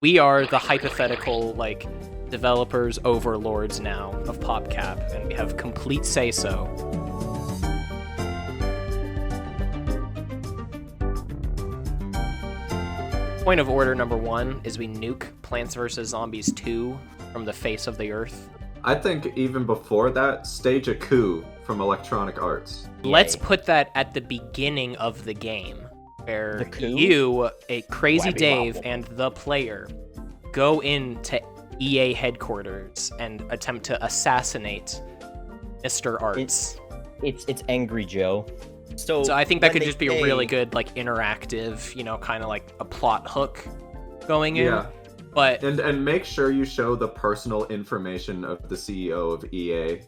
We are the hypothetical, like, developers, overlords now of PopCap, and we have complete say-so. Point of order number 1 is we nuke Plants vs. Zombies 2 from the face of the earth. I think even before that, stage a coup from Electronic Arts. Let's put that at the beginning of the game, where you, a Crazy Dave, and the player go into EA headquarters and attempt to assassinate Mr. Arts. It's Angry Joe. So I think that could just be a really good, like, interactive, you know, kind of like a plot hook going in. Yeah. But and make sure you show the personal information of the CEO of EA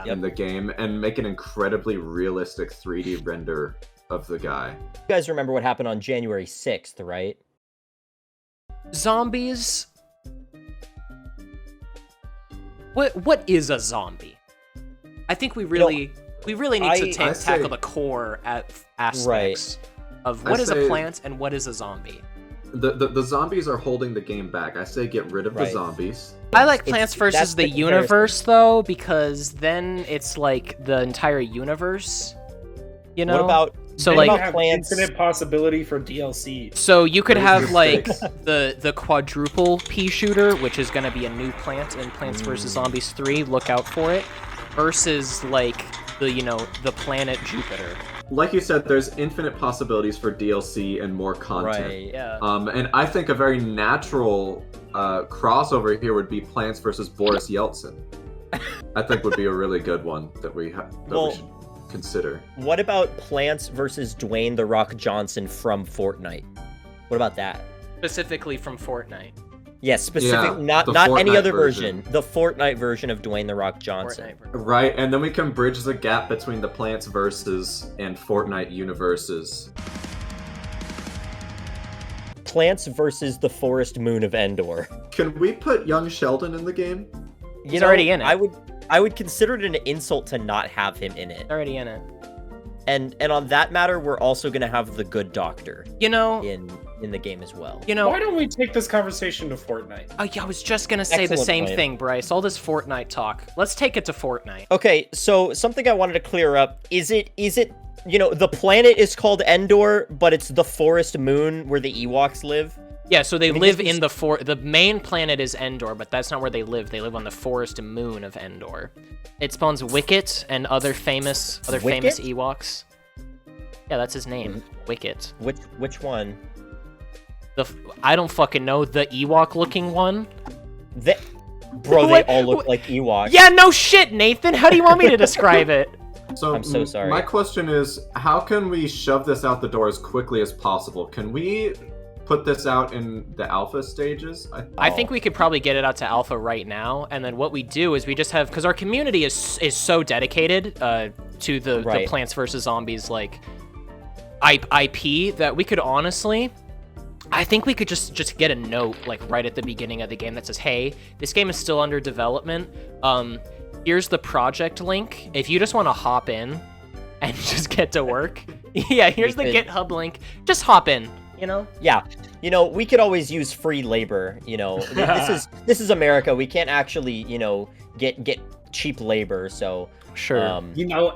in the game, and make an incredibly realistic 3D render of the guy. You guys remember what happened on January 6th, right? Zombies. What is a zombie? I think we really need to tackle the core aspects of what is a plant and what is a zombie. The zombies are holding the game back. I say get rid of the zombies. I like Plants vs. the Universe, though, because then it's like the entire universe, you know? What about... So like have infinite possibility for DLC. So you could have like the quadruple pea shooter, which is going to be a new plant in Plants vs. Zombies 3. Look out for it. Versus like the planet Jupiter. Like you said, there's infinite possibilities for DLC and more content. Right. Yeah. And I think a very natural crossover here would be Plants vs. Boris Yeltsin. I think would be a really good one that we should consider. What about Plants vs. Dwayne "The Rock" Johnson from Fortnite? What about that? Specifically from Fortnite. Yes, not any other version. The Fortnite version of Dwayne "The Rock" Johnson. Right, and then we can bridge the gap between the Plants vs. and Fortnite universes. Plants vs. the Forest Moon of Endor. Can we put young Sheldon in the game? He's already in it. I would consider it an insult to not have him in it. Already in it. And on that matter, we're also gonna have the Good Doctor. You know, in the game as well. You know, why don't we take this conversation to Fortnite? Oh yeah, I was just gonna say the same thing, Bryce. All this Fortnite talk. Let's take it to Fortnite. Okay, so something I wanted to clear up is it the planet is called Endor, but it's the forest moon where the Ewoks live? Yeah, so they live in the main planet is Endor, but that's not where they live. They live on the forest moon of Endor. It spawns Wicket and other famous Ewoks. Yeah, that's his name. Wicket. Which one? I don't fucking know. The Ewok-looking one. Bro, they all look like Ewoks. Yeah, no shit, Nathan. How do you want me to describe it? So I'm so sorry. My question is, how can we shove this out the door as quickly as possible? Can we put this out in the alpha stages? I think we could probably get it out to alpha right now, and then what we do is we just have, because our community is so dedicated to the Plants vs. Zombies like IP that we could honestly, I think we could just get a note like right at the beginning of the game that says, hey, this game is still under development. Here's the project link. If you just want to hop in and just get to work, yeah, here's the GitHub link. Just hop in. You know? Yeah. We could always use free labor, This is America. We can't actually, get cheap labor, so sure.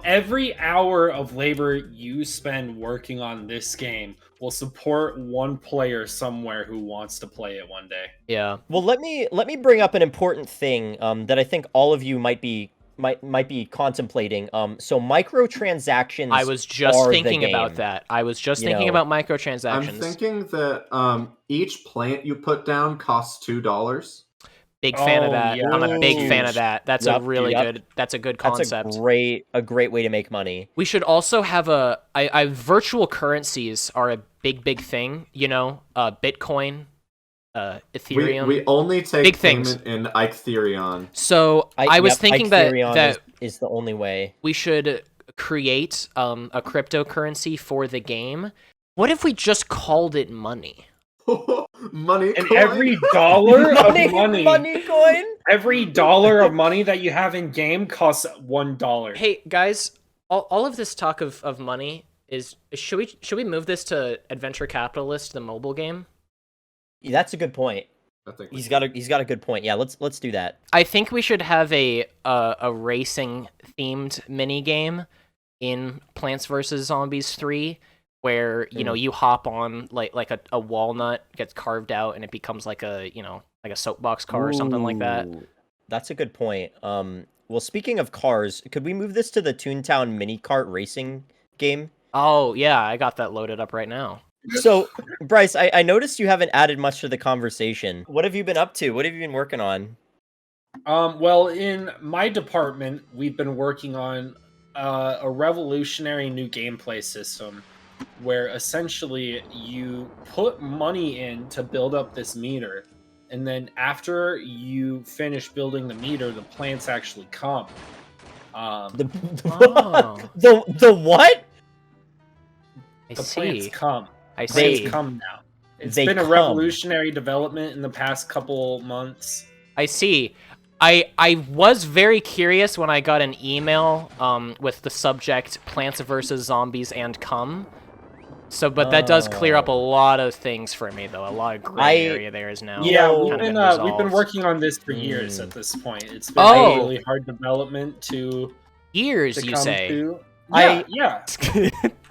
Every hour of labor you spend working on this game will support one player somewhere who wants to play it one day. Yeah. Well, let me bring up an important thing that I think all of you might be contemplating. So microtransactions. I was just thinking about that. I was just thinking about microtransactions. I'm thinking that each plant you put down costs $2. Big fan of that. Yeah. I'm a big fan of that. That's a really good. That's a good concept. That's a great way to make money. We should also have virtual currencies are a big thing. Bitcoin. Ethereum. We only take big payment things in Ethereum. So I was thinking that is the only way. We should create a cryptocurrency for the game. What if we just called it money? Money and coin? Every dollar of money coin? Every dollar of money that you have in game costs $1. Hey guys, all of this talk of money is should we move this to Adventure Capitalist, the mobile game? That's a good point. I think He's got a good point. Yeah, let's do that. I think we should have a racing themed mini game in Plants vs Zombies 3 where, you know, you hop on like a walnut gets carved out and it becomes like a, you know, like a soapbox car or something like that. That's a good point. Well, speaking of cars, could we move this to the Toontown mini kart racing game? Oh, yeah, I got that loaded up right now. So, Bryce, I noticed you haven't added much to the conversation. What have you been up to? What have you been working on? Well, in my department, we've been working on a revolutionary new gameplay system where essentially you put money in to build up this meter, and then after you finish building the meter, the plants actually come. The what? The plants come. I see. Plants come now. It's been a revolutionary development in the past couple months. I see. I was very curious when I got an email with the subject Plants vs Zombies and Come. So, but that does clear up a lot of things for me, though. A lot of gray area there is now. Yeah, we've been working on this for years at this point. It's been a really hard development to years, you say? To. Yeah.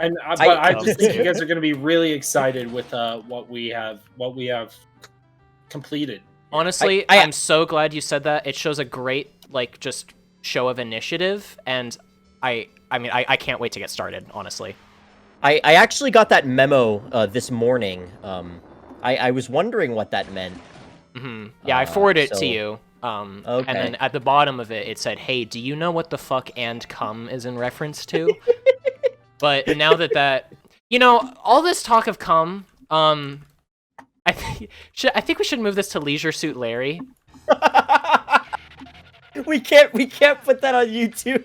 And I just think you guys are going to be really excited with what we have completed. Honestly, I'm so glad you said that. It shows a great just show of initiative, and I mean I can't wait to get started. Honestly, I actually got that memo this morning. I was wondering what that meant. Yeah, I forwarded it to you. Okay. And then at the bottom of it, it said, "Hey, do you know what the fuck and come is in reference to?" But now that you know, all this talk of come, I think we should move this to Leisure Suit Larry. we can't put that on YouTube.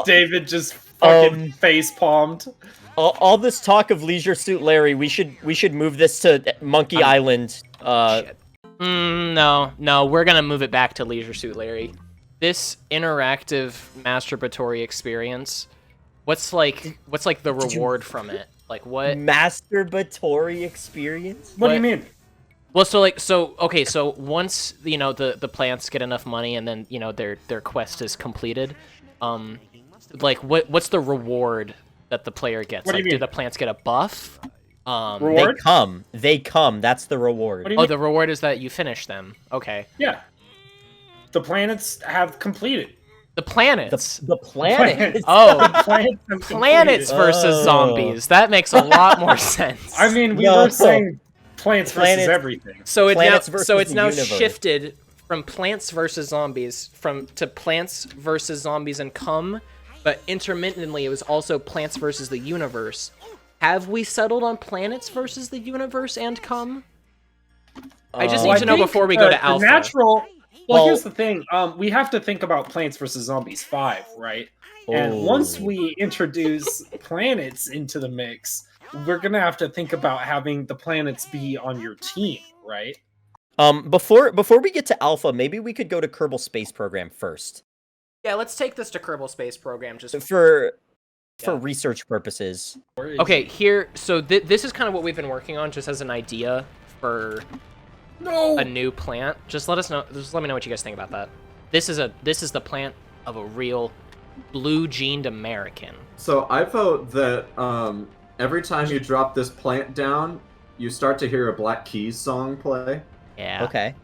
David just fucking face palmed. All this talk of Leisure Suit Larry, we should move this to Monkey Island. No, we're gonna move it back to Leisure Suit Larry. This interactive masturbatory experience, what's the reward from it? Like what? Masturbatory experience? What do you mean? Well, so once you know the plants get enough money and then you know their quest is completed, what's the reward that the player gets? What do you mean? Do the plants get a buff? Reward? They come. That's the reward. What do you mean? The reward is that you finish them. Okay. Yeah. The planets have completed. The planets. The planets. Oh, planets versus zombies. That makes a lot more sense. I mean, we were saying plants versus everything. So it's now universe. shifted from Plants versus Zombies to Plants versus Zombies and Come, but intermittently it was also Plants versus the Universe. Have we settled on Planets versus the Universe and Come? I just need to know before we go to Alpha. Well, here's the thing. We have to think about Plants vs. Zombies 5, right? And once we introduce planets into the mix, we're going to have to think about having the planets be on your team, right? Before we get to Alpha, maybe we could go to Kerbal Space Program first. Yeah, let's take this to Kerbal Space Program just for research purposes. Okay, here, so this is kind of what we've been working on just as an idea for a new plant. Just let me know what you guys think about that. This is the plant of a real blue-jeaned American. So I vote that every time you drop this plant down, you start to hear a Black Keys song play. Yeah. Okay.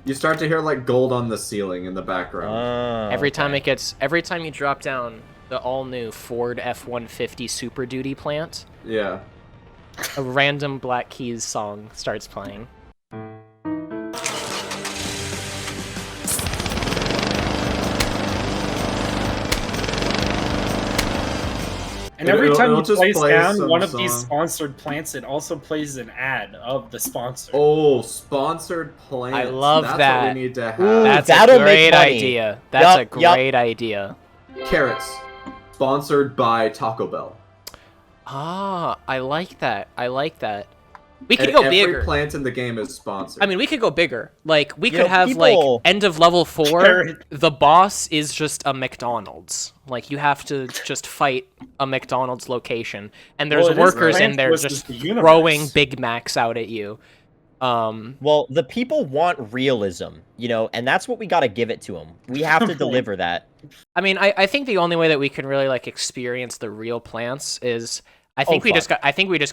You start to hear like gold on the ceiling in the background. Every time you drop down the all-new Ford F-150 Super Duty plant, Yeah. a random Black Keys song starts playing. And every time you place down one of song. these sponsored plants, it also plays an ad of the sponsor. Oh, sponsored plants. I love That's that. What we need to have. Ooh, That's that'll a make great money. idea. That's a great idea. Carrots. Sponsored by Taco Bell. Ah, I like that. We could go bigger. Every plant in the game is sponsored. I mean, we could go bigger. Like, we could know, have, people- like, end of level 4, the boss is just a McDonald's. Like, you have to just fight a McDonald's location. And there's workers in there just throwing Big Macs out at you. Well, the people want realism, you know, and that's what we got to give it to them. We have to deliver that. I mean, I think the only way that we can really, like, experience the real plants is... I think we just got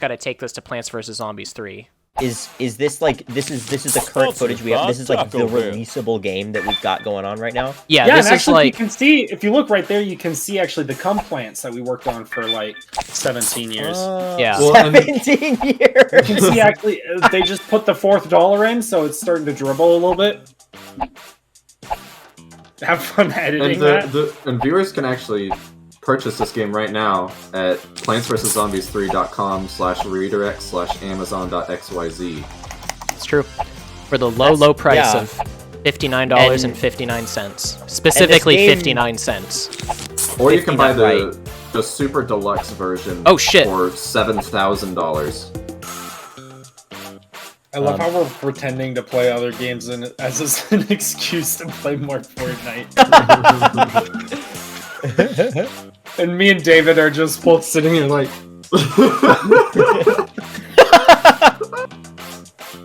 to take this to Plants vs Zombies 3. Is this like this is the current footage we have? This is like the releasable game that we've got going on right now. Yeah, this is actually, like you can see if you look right there, you can see actually the plants that we worked on for like 17 years. Yeah, well, 17 years. You can see actually they just put the $4th in, so it's starting to dribble a little bit. Have fun editing that. And viewers can actually purchase this game right now at plantsvs3.com/redirect/amazon.xyz. It's true. For the low price of $59.59. Specifically game, 59 cents. Or you can buy right. the super deluxe version Oh, shit. for $7,000. I love how we're pretending to play other games as an excuse to play more Fortnite. And me and David are just both sitting here like...